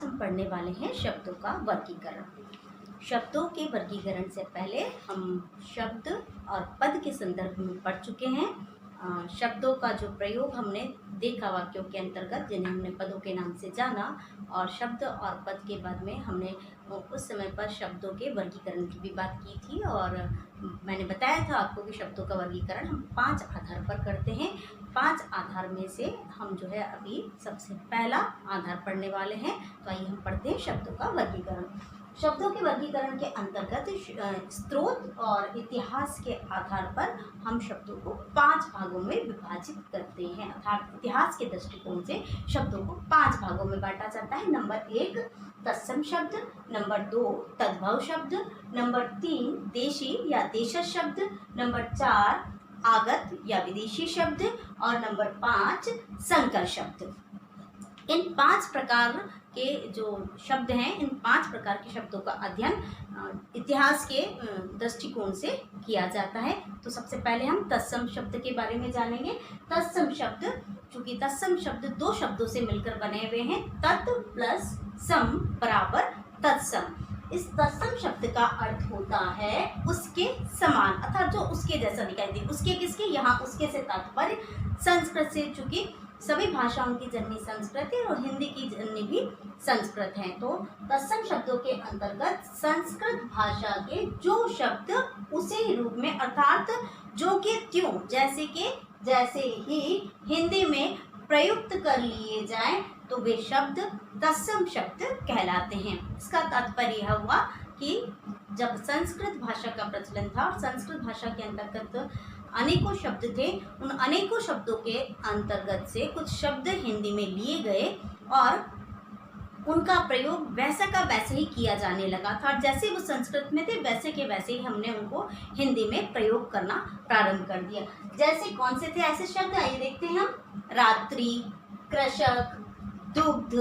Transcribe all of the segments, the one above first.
हम पढ़ने वाले हैं शब्दों का वर्गीकरण। शब्दों के वर्गीकरण से पहले हम शब्द और पद के संदर्भ में पढ़ चुके हैं। शब्दों का जो प्रयोग हमने देखा वाक्यों के अंतर्गत, जिन्हें हमने पदों के नाम से जाना, और शब्द और पद के बाद में हमने उस समय पर शब्दों के वर्गीकरण की भी बात की थी। और मैंने बताया था आपको कि शब्दों का वर्गीकरण हम 5 आधार पर करते हैं। 5 आधार में से हम जो है अभी सबसे पहला आधार पढ़ने वाले हैं। तो आइए हम पढ़ते हैं शब्दों का वर्गीकरण। शब्दों के वर्गीकरण के अंतर्गत स्रोत और इतिहास के आधार पर हम शब्दों को 5 भागों में विभाजित करते हैं। अर्थात इतिहास के दृष्टिकोण से शब्दों को 5 भागों में बांटा जाता है। नंबर 1 तत्सम शब्द, नंबर 2 तद्भव शब्द, नंबर 3 देशी या देशज शब्द, नंबर 4 आगत या विदेशी शब्द, और नंबर 5 संकर शब्द। इन 5 प्रकार के जो शब्द हैं, इन 5 प्रकार के शब्दों का अध्ययन इतिहास के दृष्टिकोण से किया जाता है। तो सबसे पहले हम तत्सम शब्द के बारे में जानेंगे। तत्सम शब्द, चूंकि तत्सम शब्द 2 शब्दों से मिलकर बने हुए हैं, तत् प्लस सम बराबर तत्सम। इस तत्सम शब्द का अर्थ होता है उसके समान, अर्थात जो उसके जैसा दिखाई दे। उसके किसके? यहाँ उसके से तात्पर्य संस्कृत से, चूंकि सभी भाषाओं की जननी संस्कृत है और हिंदी की जननी भी संस्कृत है। तो तत्सम शब्दों के अंतर्गत संस्कृत भाषा के जो शब्द उसी रूप में, अर्थात जो के त्यों, जैसे ही हिंदी में प्रयुक्त कर लिए जाएं, तो वे शब्द तत्सम शब्द कहलाते हैं। इसका तात्पर्य यह हुआ कि जब संस्कृत भाषा का प्रचलन था और संस्कृत भाषा के अंतर्गत अनेकों शब्द थे, उन अनेकों शब्दों के अंतर्गत से कुछ शब्द हिंदी में लिए गए और उनका प्रयोग वैसा का वैसे ही किया जाने लगा था। जैसे वो संस्कृत में थे वैसे के वैसे ही हमने उनको हिंदी में प्रयोग करना प्रारंभ कर दिया। जैसे कौन से थे ऐसे शब्द, आइए देखते हैं हम। रात्रि, कृषक, दुग्ध,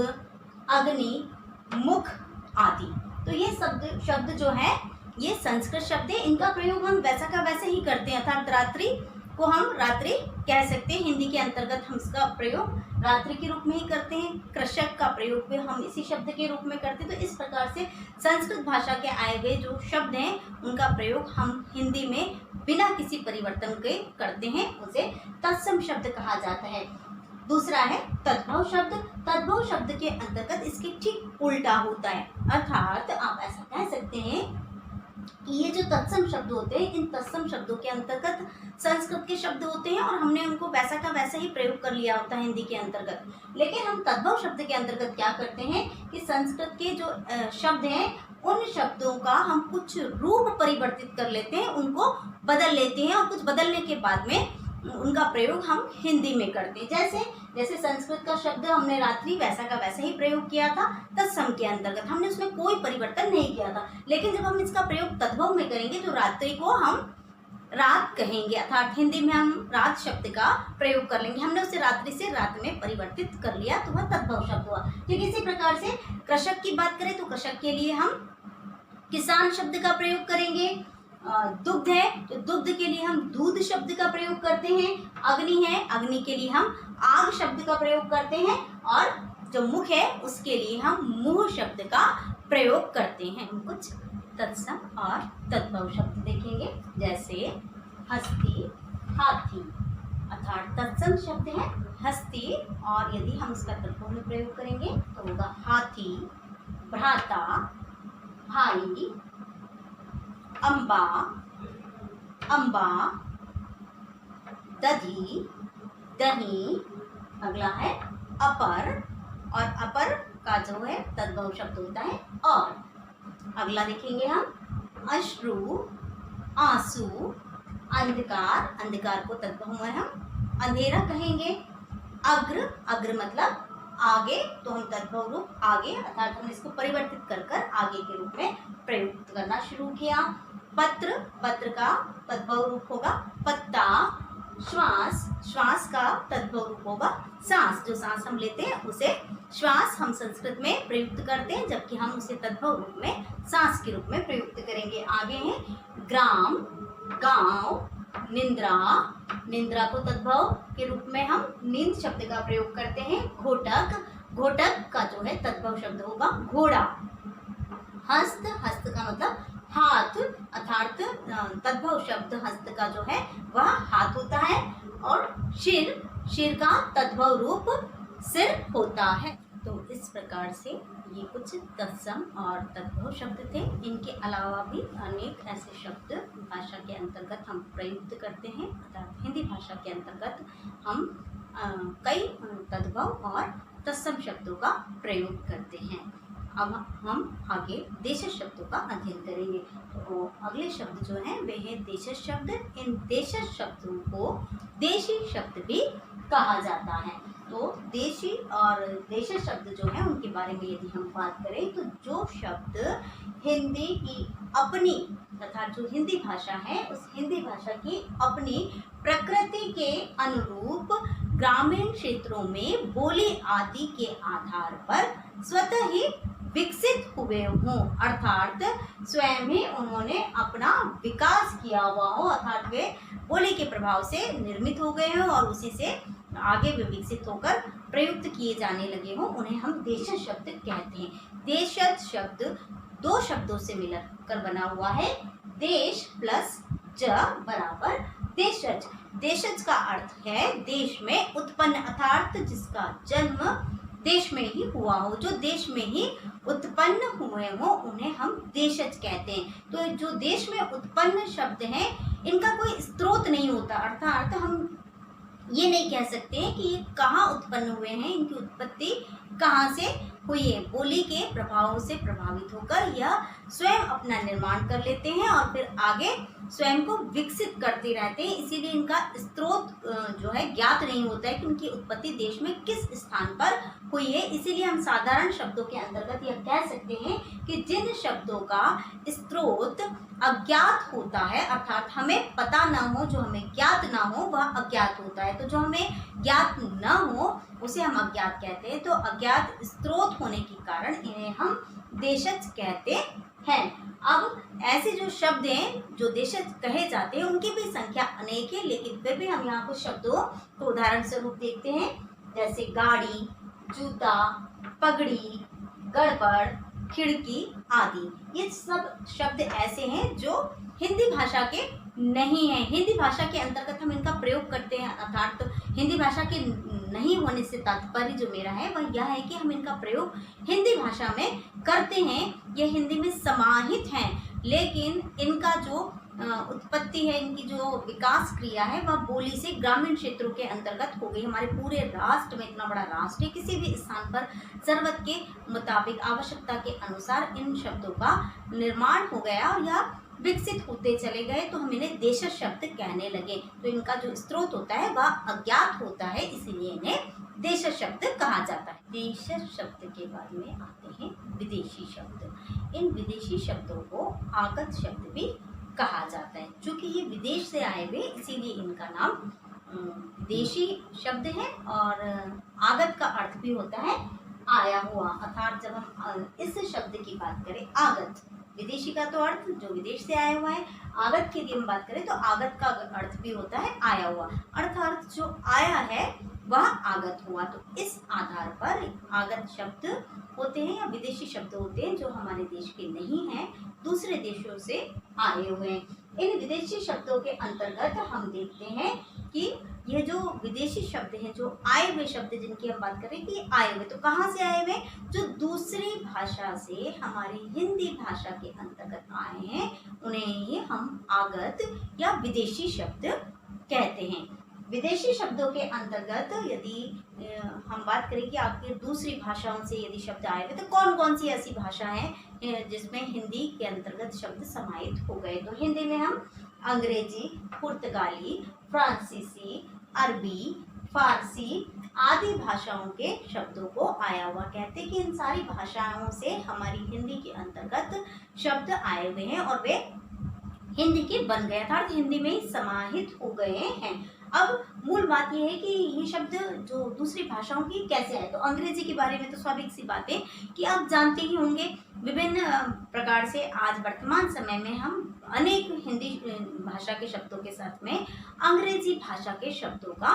अग्नि, मुख आदि। तो ये शब्द जो है ये संस्कृत शब्द है। इनका प्रयोग हम वैसा का वैसे ही करते हैं, अर्थात रात्रि को हम रात्रि कह सकते हैं। हिंदी के अंतर्गत हम इसका प्रयोग रात्रि के रूप में ही करते हैं। कृषक का प्रयोग भी हम इसी शब्द के रूप में करते हैं। तो इस प्रकार से संस्कृत भाषा के आए हुए जो शब्द हैं उनका प्रयोग हम हिंदी में बिना किसी परिवर्तन के करते हैं, उसे तत्सम शब्द कहा जाता है। दूसरा है तद्भव शब्द। तद्भव शब्द के अंतर्गत इसके ठीक उल्टा होता है, अर्थात आप ऐसा कह सकते हैं कि ये जो तत्सम शब्द होते हैं, इन तत्सम शब्दों के अंतर्गत संस्कृत के शब्द होते हैं और हमने उनको वैसा का वैसा ही प्रयोग कर लिया होता है हिंदी के अंतर्गत। लेकिन हम तद्भव शब्द के अंतर्गत क्या करते हैं कि संस्कृत के जो शब्द हैं उन शब्दों का हम कुछ रूप परिवर्तित कर लेते हैं, उनको बदल लेते हैं और कुछ बदलने के बाद में उनका प्रयोग हम हिंदी में करते हैं। जैसे संस्कृत का शब्द हमने रात्रि वैसा का वैसा ही प्रयोग किया था तत्सम के अंतर्गत, हमने उसमें कोई परिवर्तन नहीं किया था। लेकिन जब हम इसका प्रयोग तद्भव में करेंगे तो रात्रि को हम रात कहेंगे, अर्थात हिंदी में हम रात शब्द का प्रयोग कर लेंगे। हमने उसे रात्रि से रात में परिवर्तित कर लिया, तो वह तद्भव शब्द हुआ। ठीक इसी प्रकार से कृषक की बात करें तो कृषक के लिए हम किसान शब्द का प्रयोग करेंगे। दुग्ध है तो दुग्ध के लिए हम दूध शब्द का प्रयोग करते हैं। अग्नि है, अग्नि के लिए हम आग शब्द का प्रयोग करते हैं। और जो मुख है उसके लिए हम मुह शब्द का प्रयोग करते हैं। हम कुछ तत्सम और तद्भव शब्द देखेंगे, जैसे हस्ती, हाथी, अर्थात तत्सम शब्द है हस्ती, और यदि हम इसका तद्भव में प्रयोग करेंगे तो होगा हाथी, भ्राता, भाई, अम्बा, अम्बा, दधी, दही। अगला है अपर, और अपर का जो है तद्भव शब्द होता है और। अगला देखेंगे हम अश्रु, आंसू, अंधकार, अंधकार को तद्भव में हम अंधेरा कहेंगे। अग्र, अग्र मतलब आगे, तो हम तद्भव रूप आगे, अर्थात हम इसको परिवर्तित कर आगे के रूप में प्रयुक्त करना शुरू किया। पत्र, पत्र का तद्भव रूप होगा पत्ता। श्वास, श्वास का तद्भव रूप होगा सांस। जो सांस हम लेते हैं उसे श्वास हम संस्कृत में प्रयुक्त करते हैं, जबकि हम उसे तद्भव रूप में सांस के रूप में प्रयुक्त करेंगे। आगे है ग्राम, गांव, निंद्रा, निंद्रा को तद्भव के रूप में हम नींद शब्द का प्रयोग करते हैं। घोटक, घोटक का जो है तद्भव शब्द होगा घोड़ा। हस्त, हस्त का मतलब हाथ, अर्थात तद्भव शब्द हस्त का जो है वह हाथ होता है। और शिर, शिर का तद्भव रूप सिर होता है। तो इस प्रकार से ये कुछ तत्सम और तद्भव शब्द थे। इनके अलावा भी अनेक ऐसे शब्द भाषा के अंतर्गत हम प्रयुक्त करते हैं, अर्थात हिंदी भाषा के अंतर्गत हम कई तद्भव और तत्सम शब्दों का प्रयोग करते हैं। अब हम आगे देशज शब्दों का अध्ययन करेंगे। तो अगले शब्द जो हैं वे हैं देशज शब्द। इन देशज शब्दों को देशी शब्द भी कहा जाता है। तो देशी और देशज शब्द जो हैं उनके बारे में यदि हम बात करें तो जो शब्द हिंदी की अपनी, तथा जो हिंदी भाषा है उस हिंदी भाषा की अपनी प्रकृति के अनुरूप ग्रामीण क्षेत्रों में बोली आदि के आधार पर स्वतः ही विकसित हुए हों, अर्थात स्वयं ही उन्होंने अपना विकास किया हुआ हो, अर्थात वे बोली के प्रभाव से निर्मित हो गए हों और उसी से आगे वे विकसित होकर प्रयुक्त किए जाने लगे हों, उन्हें हम देशज शब्द कहते हैं। देशज शब्द दो शब्दों से मिलकर बना हुआ है, देश प्लस ज बराबर देशज। देशज का अर्थ है देश में उत्पन्न, अर्थात जिसका जन्म देश में ही हुआ हो, जो देश में ही उत्पन्न हुए हो उन्हें हम देशज कहते हैं। तो जो देश में उत्पन्न शब्द हैं इनका कोई स्रोत नहीं होता, अर्थात हम ये नहीं कह सकते हैं कि ये कहाँ उत्पन्न हुए हैं, इनकी उत्पत्ति कहाँ से हुई है। बोली के प्रभावों से प्रभावित होकर यह स्वयं अपना निर्माण कर लेते हैं और फिर आगे स्वयं को विकसित करते रहते हैं, इसीलिए इनका स्रोत जो है ज्ञात नहीं होता है कि उनकी उत्पत्ति देश में किस स्थान पर हुई है। इसीलिए हम साधारण शब्दों के अंतर्गत यह कह सकते हैं कि जिन शब्दों का स्रोत अज्ञात होता है, अर्थात हमें पता ना हो, जो हमें ज्ञात ना हो वह अज्ञात होता है। तो जो हमें ज्ञात न हो उसे हम अज्ञात कहते हैं। तो अज्ञात स्रोत होने के कारण इन्हें हम देशज कहते हैं। अब ऐसे जो शब्द हैं जो देशज कहे जाते हैं उनकी भी संख्या अनेक है, लेकिन फिर भी हम यहाँ कुछ शब्दों को उदाहरण स्वरूप देखते हैं, जैसे गाड़ी, जूता, पगड़ी, गड़बड़, खिड़की आदि। ये सब शब्द ऐसे हैं जो हिंदी भाषा के नहीं है। हिंदी भाषा के अंतर्गत हम इनका प्रयोग करते हैं, अर्थात तो हिंदी भाषा के नहीं होने से तात्पर्य जो मेरा है वह यह है कि हम इनका प्रयोग हिंदी भाषा में करते हैं, ये हिंदी में समाहित हैं, लेकिन इनका जो उत्पत्ति है, इनकी जो विकास क्रिया है वह बोली से ग्रामीण क्षेत्रों के अंतर्गत हो गई। हमारे पूरे राष्ट्र में, इतना बड़ा राष्ट्र है, किसी भी स्थान पर जरूरत के मुताबिक, आवश्यकता के अनुसार इन शब्दों का निर्माण हो गया और यह विकसित होते चले गए, तो हम इन्हें देशज शब्द कहने लगे। तो इनका जो स्रोत होता है वह अज्ञात होता है, इसीलिए इन्हें देशज शब्द कहा जाता है। देशज शब्द के बाद में आते हैं विदेशी शब्द। इन विदेशी शब्दों को आगत शब्द भी कहा जाता है। चूंकि ये विदेश से आए हुए इसीलिए इनका नाम विदेशी शब्द है। और आगत का अर्थ भी होता है आया हुआ, अर्थात जब हम इस शब्द की बात करें आगत, विदेशी का तो अर्थ जो विदेश से आया हुआ है, आगत की यदि हम बात करें तो आगत का अर्थ भी होता है आया हुआ, अर्थात जो आया है वह आगत हुआ। तो इस आधार पर आगत शब्द होते हैं या विदेशी शब्द होते हैं जो हमारे देश के नहीं हैं, दूसरे देशों से आए हुए हैं। इन विदेशी शब्दों के अंतर्गत हम देखते हैं कि ये जो विदेशी शब्द हैं, जो आए हुए शब्द जिनकी हम बात करें कि आए हुए, तो कहाँ से आए हुए? जो दूसरी भाषा से हमारी हिंदी भाषा के अंतर्गत आए हैं उन्हें ही हम आगत या विदेशी शब्द कहते हैं। विदेशी शब्दों के अंतर्गत यदि हम बात करें कि आपके दूसरी भाषाओं से यदि शब्द आए हुए, तो कौन कौन सी ऐसी भाषा हैं जिसमें हिंदी के अंतर्गत शब्द समाहित हो गए? तो हिंदी में हम अंग्रेजी, पुर्तगाली, फ्रांसीसी, अरबी, फारसी आदि भाषाओं के शब्दों को आया हुआ कहते हैं कि इन सारी भाषाओं से हमारी हिंदी के अंतर्गत शब्द आए हुए हैं और वे हिंदी के बन गए, अर्थात हिंदी में ही समाहित हो गए हैं। अब मूल बात यह है कि ये शब्द जो दूसरी भाषाओं की कैसे आए, तो अंग्रेजी के बारे में तो स्वाभाविक सी बात है कि आप जानते ही होंगे, विभिन्न प्रकार से आज वर्तमान समय में हम अनेक हिंदी भाषा के शब्दों के साथ में अंग्रेजी भाषा के शब्दों का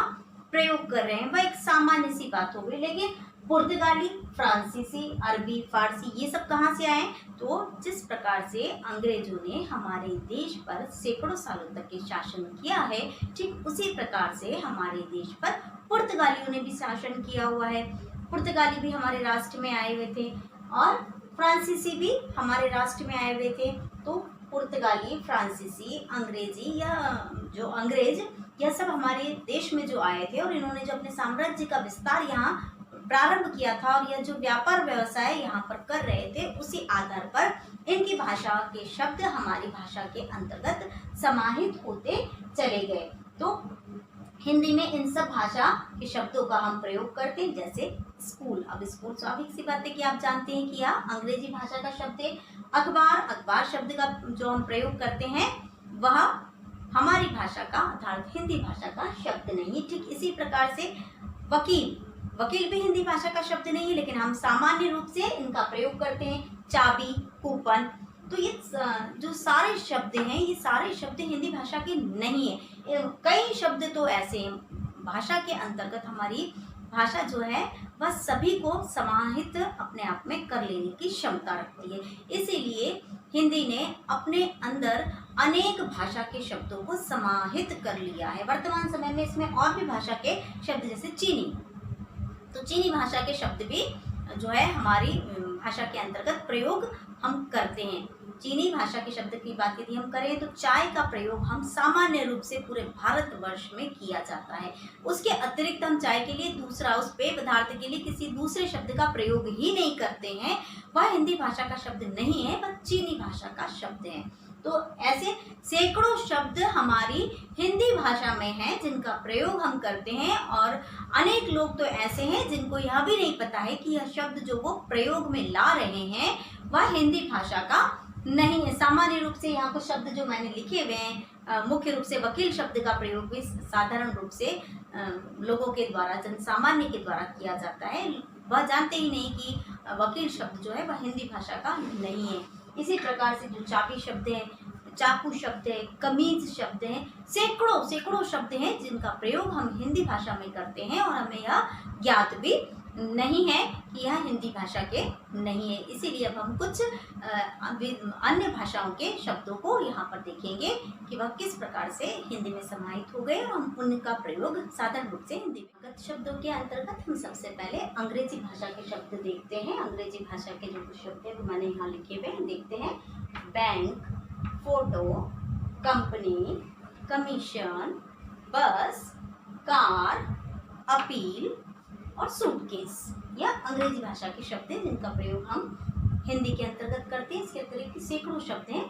प्रयोग कर रहे हैं वह एक सामान्य सी बात हो गई। लेकिन पुर्तगाली, फ्रांसीसी, अरबी, फारसी ये सब कहाँ से आए? तो जिस प्रकार से अंग्रेजों ने हमारे देश पर सैकड़ों सालों तक के शासन किया है, ठीक उसी प्रकार से हमारे देश पर पुर्तगालियों ने भी शासन किया हुआ है। पुर्तगाली भी हमारे राष्ट्र में आए हुए थे और फ्रांसीसी भी हमारे राष्ट्र में आए हुए थे। तो पुर्तगाली, फ्रांसीसी, अंग्रेजी या जो अंग्रेज, यह सब हमारे देश में जो आए थे और इन्होंने जो अपने साम्राज्य का विस्तार यहाँ प्रारंभ किया था और यह जो व्यापार व्यवसाय यहाँ पर कर रहे थे, उसी आधार पर इनकी भाषा के शब्द हमारी भाषा के अंतर्गत समाहित होते चले गए। तो हिंदी में इन सब भाषा के शब्दों का हम प्रयोग करते हैं, जैसे स्कूल। अब स्कूल स्वाभाविक सी बात है कि आप जानते हैं कि यह अंग्रेजी भाषा का शब्द है। अखबार, अखबार शब्द का जो हम प्रयोग करते हैं वह हमारी भाषा का अर्थात हिंदी भाषा का शब्द नहीं है। ठीक इसी प्रकार से वकील, वकील भी हिंदी भाषा का शब्द नहीं है, लेकिन हम सामान्य रूप से इनका प्रयोग करते हैं। चाबी, कूपन, तो ये जो सारे शब्द हैं ये सारे शब्द हिंदी भाषा के नहीं है। कई शब्द तो ऐसे हैं भाषा के अंतर्गत, हमारी भाषा जो है वह सभी को समाहित अपने आप में कर लेने की क्षमता रखती है। इसीलिए हिंदी ने अपने अंदर अनेक भाषा के शब्दों को समाहित कर लिया है। वर्तमान समय में इसमें और भी भाषा के शब्द, जैसे चीनी, तो चीनी भाषा के शब्द भी जो है हमारी भाषा के अंतर्गत प्रयोग हम करते हैं। चीनी भाषा के शब्द की बात यदि हम करें तो चाय का प्रयोग हम सामान्य रूप से पूरे भारतवर्ष में किया जाता है। उसके अतिरिक्त हम चाय के लिए दूसरा, उस पेय पदार्थ के लिए किसी दूसरे शब्द का प्रयोग ही नहीं करते हैं। वह हिंदी भाषा का शब्द नहीं है, वह चीनी भाषा का शब्द है। तो ऐसे सैकड़ों शब्द हमारी हिंदी भाषा में हैं जिनका प्रयोग हम करते हैं, और अनेक लोग तो ऐसे हैं जिनको यह भी नहीं पता है कि यह शब्द जो वो प्रयोग में ला रहे हैं वह हिंदी भाषा का नहीं है। सामान्य रूप से यहाँ कुछ शब्द जो मैंने लिखे हुए हैं, मुख्य रूप से वकील शब्द का प्रयोग भी साधारण रूप से लोगों के द्वारा, जनसामान्य के द्वारा किया जाता है। वह जानते ही नहीं कि वकील शब्द जो है वह हिंदी भाषा का नहीं है। इसी प्रकार से जो चाबी शब्द है, चाकू शब्द है, कमीज शब्द है, सैकड़ों शब्द हैं जिनका प्रयोग हम हिंदी भाषा में करते हैं और हमें यह ज्ञात भी नहीं है कि यह हिंदी भाषा के नहीं है। इसीलिए अब हम कुछ अन्य भाषाओं के शब्दों को यहाँ पर देखेंगे कि वह किस प्रकार से हिंदी में समाहित हो गए और हम उनका प्रयोग साधारण रूप से हिंदी में। शब्दों के अंतर्गत हम सबसे पहले अंग्रेजी भाषा के शब्द देखते हैं। अंग्रेजी भाषा के जो कुछ शब्द है वो मैंने यहाँ लिखे हुए हैं, देखते हैं। बैंक, फोटो, कंपनी, कमीशन, बस, कार, अपील और सूटकेस, यह अंग्रेजी भाषा के शब्द हैं जिनका प्रयोग हम हिंदी के अंतर्गत करते हैं। इसके अतिरिक्त सैकड़ों शब्द हैं।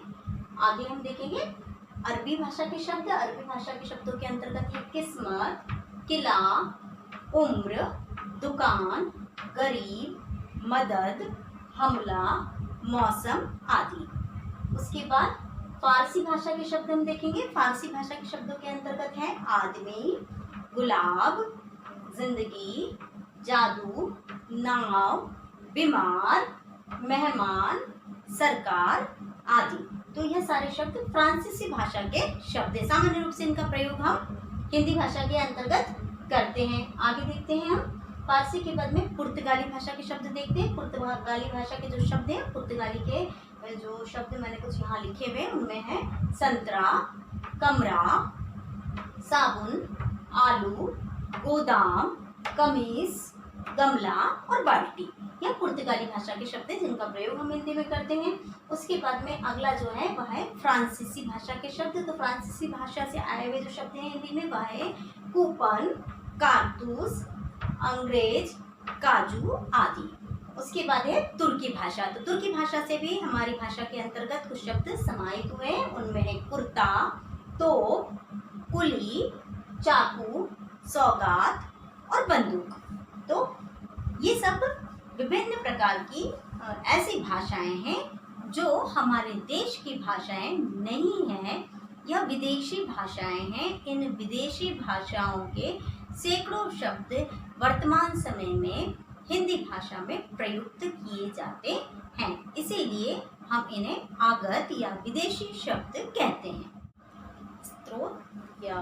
आगे हम देखेंगे अरबी भाषा के शब्द। अरबी भाषा के शब्दों के अंतर्गत है किस्मत, किला, उम्र, दुकान, गरीब, मदद, हमला, मौसम आदि। उसके बाद फारसी भाषा के शब्द हम देखेंगे। फारसी भाषा के शब्दों के अंतर्गत है आदमी, गुलाब, जिंदगी, जादू, नाव, बीमार, मेहमान, सरकार आदि। तो यह सारे शब्द फ्रांसीसी भाषा के शब्द हैं। सामान्य रूप से इनका प्रयोग हम हिंदी भाषा के अंतर्गत करते हैं। आगे देखते हैं हम फारसी के बाद में पुर्तगाली भाषा के शब्द देखते हैं। पुर्तगाली भाषा के जो शब्द हैं, पुर्तगाली के जो शब्द मैंने कुछ यहाँ लिखे हुए उनमें है संतरा, कमरा, साबुन, आलू, गोदाम, कमीज, गमला और बाल्टी। यह पुर्तगाली भाषा के शब्द हैं जिनका प्रयोग हम हिंदी में करते हैं। उसके बाद में अगला जो है वह है फ्रांसीसी भाषा के शब्द। तो फ्रांसीसी भाषा से आए हुए जो शब्द हैं हिंदी में वह है कूपन, कारतूस, अंग्रेज, काजू आदि। उसके बाद है तुर्की भाषा। तो तुर्की भाषा से भी हमारी भाषा के अंतर्गत कुछ शब्द समाहित हुए हैं। उनमें है कुर्ता, तोप, कुली, चाकू, सौगात और बंदूक। तो ये सब विभिन्न प्रकार की ऐसी भाषाएं हैं जो हमारे देश की भाषाएं नहीं हैं, यह विदेशी भाषाएं हैं। इन विदेशी भाषाओं के सैकड़ों शब्द वर्तमान समय में हिंदी भाषा में प्रयुक्त किए जाते हैं, इसीलिए हम इन्हें आगत या विदेशी शब्द कहते हैं। स्रोत या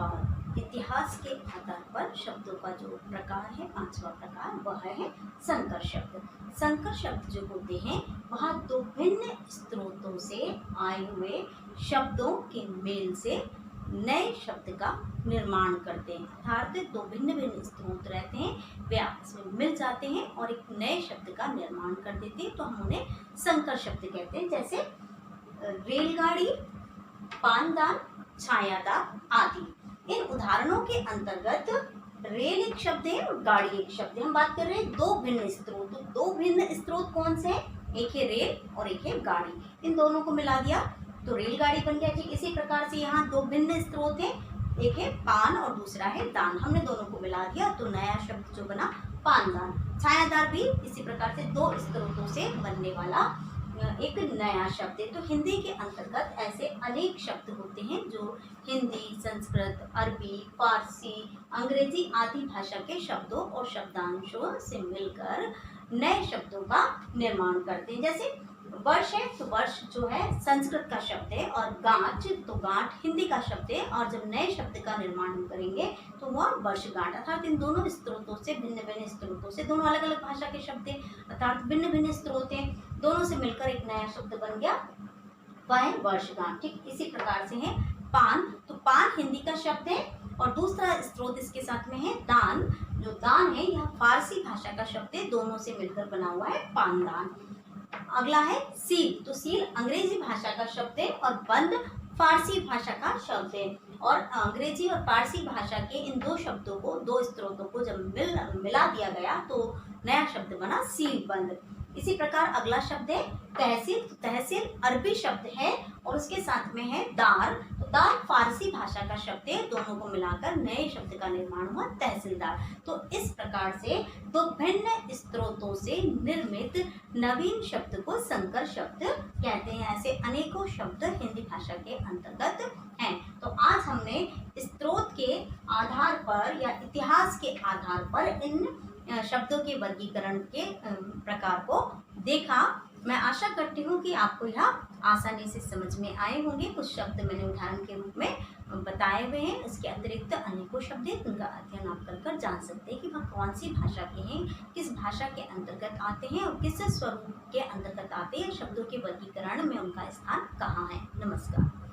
इतिहास के आधार पर शब्दों का जो प्रकार है, पांचवा प्रकार, वह है संकर शब्द। संकर शब्द जो होते हैं वह दो भिन्न स्रोतों से आए हुए शब्दों के मेल से नए शब्द का निर्माण करते हैं। अर्थात दो भिन्न भिन्न स्रोत रहते हैं, वे आपस में मिल जाते हैं और एक नए शब्द का निर्माण कर देते हैं, तो हम उन्हें संकर शब्द कहते हैं। जैसे रेलगाड़ी, पानदान, छायादार आदि। इन उदाहरणों के अंतर्गत रेल एक शब्द है और गाड़ी एक शब्द है। हम बात कर रहे हैं दो भिन्न स्रोत। दो भिन्न स्रोत कौन से हैं? एक है रेल और एक है गाड़ी। इन दोनों को मिला दिया तो रेलगाड़ी बन गया। ठीक इसी प्रकार से यहाँ दो भिन्न स्रोत हैं, एक है पान और दूसरा है दान। हमने दोनों को मिला दिया तो नया शब्द जो बना पानदान। छायादार भी इसी प्रकार से दो स्रोतों से बनने वाला एक नया शब्द है। तो हिंदी के अंतर्गत ऐसे अनेक शब्द होते हैं जो हिंदी, संस्कृत, अरबी, फारसी, अंग्रेजी आदि भाषा के शब्दों और शब्दांशों से मिलकर नए शब्दों का निर्माण करते हैं। जैसे वर्ष है तो वर्ष जो है संस्कृत का शब्द है, और गांठ तो गांठ हिंदी का शब्द है, और जब नए शब्द का निर्माण हम करेंगे तो वह वर्षगांठ। अर्थात इन दोनों स्रोतों से, भिन्न भिन्न स्रोतों से, दोनों अलग अलग भाषा के शब्द हैं, अर्थात भिन्न भिन्न स्रोत हैं, दोनों से मिलकर एक नया शब्द बन गया, वह है वर्षगांठ। ठीक इसी प्रकार से है पान, तो पान हिंदी का शब्द है और दूसरा स्रोत इसके साथ में है दान। जो दान है यह फारसी भाषा का शब्द है, दोनों से मिलकर बना हुआ है पानदान। अगला है सील, तो सील अंग्रेजी भाषा का शब्द है और बंद फारसी भाषा का शब्द है, और अंग्रेजी और फारसी भाषा के इन दो शब्दों को, दो स्रोतों को जब मिला दिया गया तो नया शब्द बना सील बंद। इसी प्रकार अगला शब्द है तहसील, तो तहसील अरबी शब्द है और उसके साथ में है दार, तो दार फारसी भाषा का शब्द है, दोनों को मिलाकर नए शब्द का निर्माण हुआ तहसीलदार। तो इस प्रकार से दो भिन्न स्रोतों से निर्मित नवीन शब्द को संकर शब्द कहते हैं। ऐसे अनेकों शब्द हिंदी भाषा के अंतर्गत हैं। तो आज हमने स्रोत के आधार पर या इतिहास के आधार पर इन शब्दों के वर्गीकरण के प्रकार को देखा। मैं आशा करती हूँ कि आपको यह आसानी से समझ में आए होंगे। कुछ शब्द मैंने उदाहरण के रूप में बताए हुए हैं, इसके अतिरिक्त अनेकों शब्द हैं, उनका अध्ययन आप कर जान सकते हैं कि वह कौन सी भाषा के हैं, किस भाषा के अंतर्गत आते हैं और किस स्वरूप के अंतर्गत आते हैं, शब्दों के वर्गीकरण में उनका स्थान कहाँ है। नमस्कार।